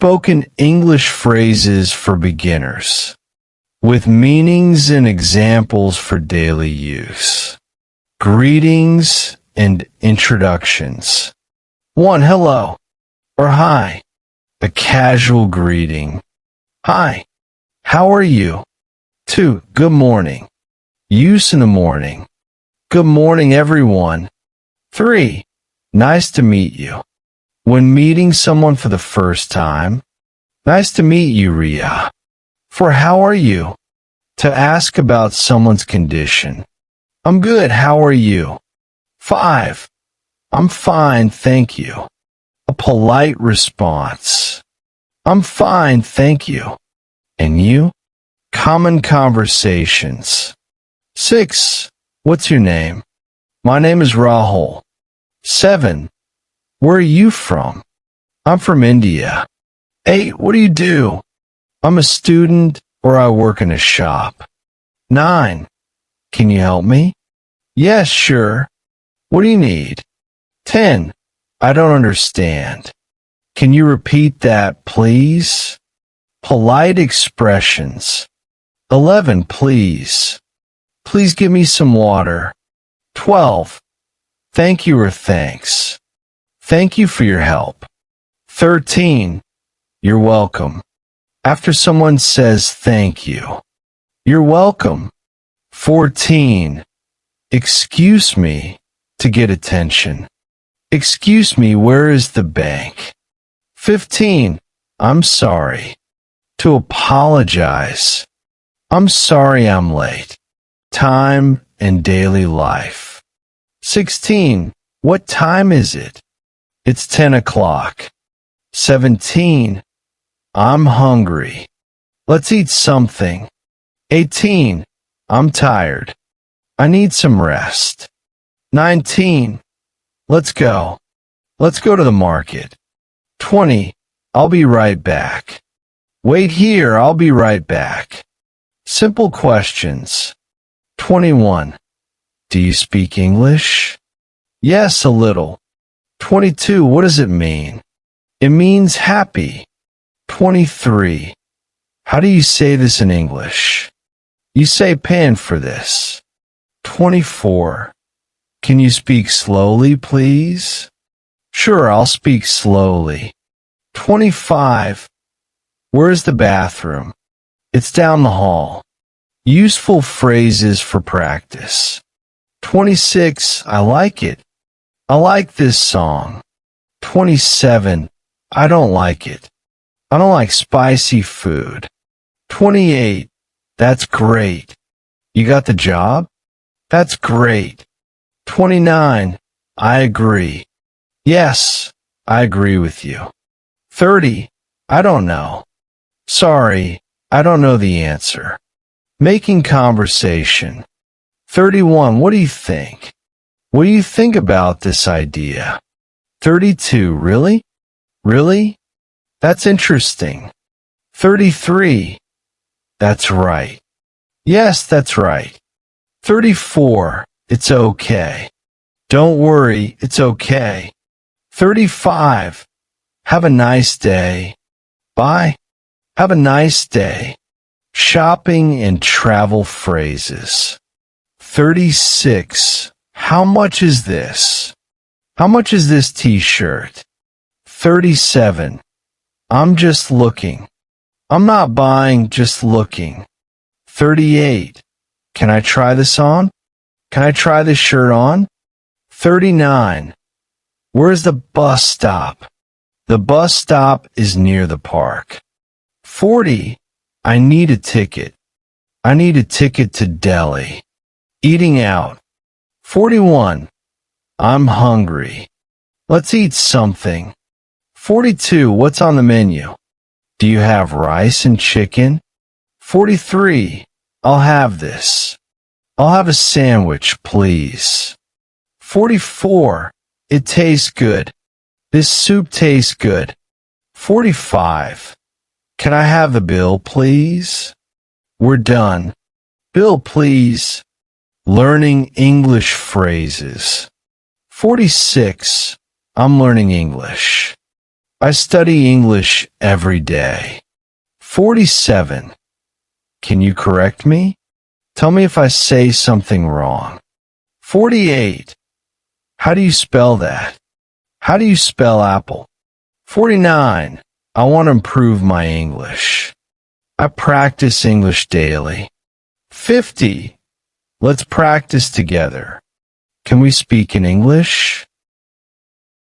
spoken English phrases for beginners, with meanings and examples for daily use. Greetings and introductions. 1. Hello or hi, a casual greeting. Hi, how are you? 2. Good morning, use in the morning. Good morning, everyone. 3. Nice to meet you. When meeting someone for the first time, nice to meet you, Ria. 4. How are you? To ask about someone's condition. I'm good, how are you? 5. I'm fine, thank you. A polite response. I'm fine, thank you. And you? Common conversations. 6. What's your name? My name is Rahul. 7. Where are you from? I'm from India. 8. What do you do? I'm a student or I work in a shop. 9. Can you help me? Yes, sure. What do you need? 10. I don't understand. Can you repeat that, please? Polite expressions. 11. Please. Please give me some water. 12. Thank you or thanks. Thank you for your help. 13. You're welcome. After someone says thank you. You're welcome. 14. Excuse me, to get attention. Excuse me, where is the bank? 15. I'm sorry. To apologize. I'm sorry I'm late. Time and daily life. 16. What time is it? It's 10 o'clock. 17. I'm hungry. Let's eat something. 18. I'm tired. I need some rest. 19. Let's go. Let's go to the market. 20. I'll be right back. Wait here, I'll be right back. Simple questions. 21. Do you speak English? Yes, a little. 22. What does it mean? It means happy. 23. How do you say this in English? You say pen for this. 24. Can you speak slowly, please? Sure, I'll speak slowly. 25. Where's the bathroom? It's down the hall. Useful phrases for practice. 26. I like it. I like this song. 27. I don't like it. I don't like spicy food. 28. That's great. You got the job? That's great. 29. I agree. Yes, I agree with you. 30. I don't know. Sorry, I don't know the answer. Making conversation. 31. What do you think? What do you think about this idea? 32. Really? Really? That's interesting. 33. That's right. Yes, that's right. 34. It's okay. Don't worry, it's okay. 35. Have a nice day. Bye. Have a nice day. Shopping and travel phrases. 36. How much is this? How much is this t-shirt? 37. I'm just looking. I'm not buying, just looking. 38. Can I try this on? Can I try this shirt on? 39. Where's the bus stop? The bus stop is near the park. 40. I need a ticket. I need a ticket to Delhi. Eating out. 41. I'm hungry. Let's eat something. 42. What's on the menu? Do you have rice and chicken? 43. I'll have this. I'll have a sandwich, please. 44. It tastes good. This soup tastes good. 45. Can I have the bill, please? We're done. Bill, please. Learning English phrases. 46. I'm learning English. I study English every day. 47. Can you correct me? Tell me if I say something wrong. 48. How do you spell that? How do you spell apple? 49. I want to improve my English. I practice English daily. 50. Let's practice together. Can we speak in English?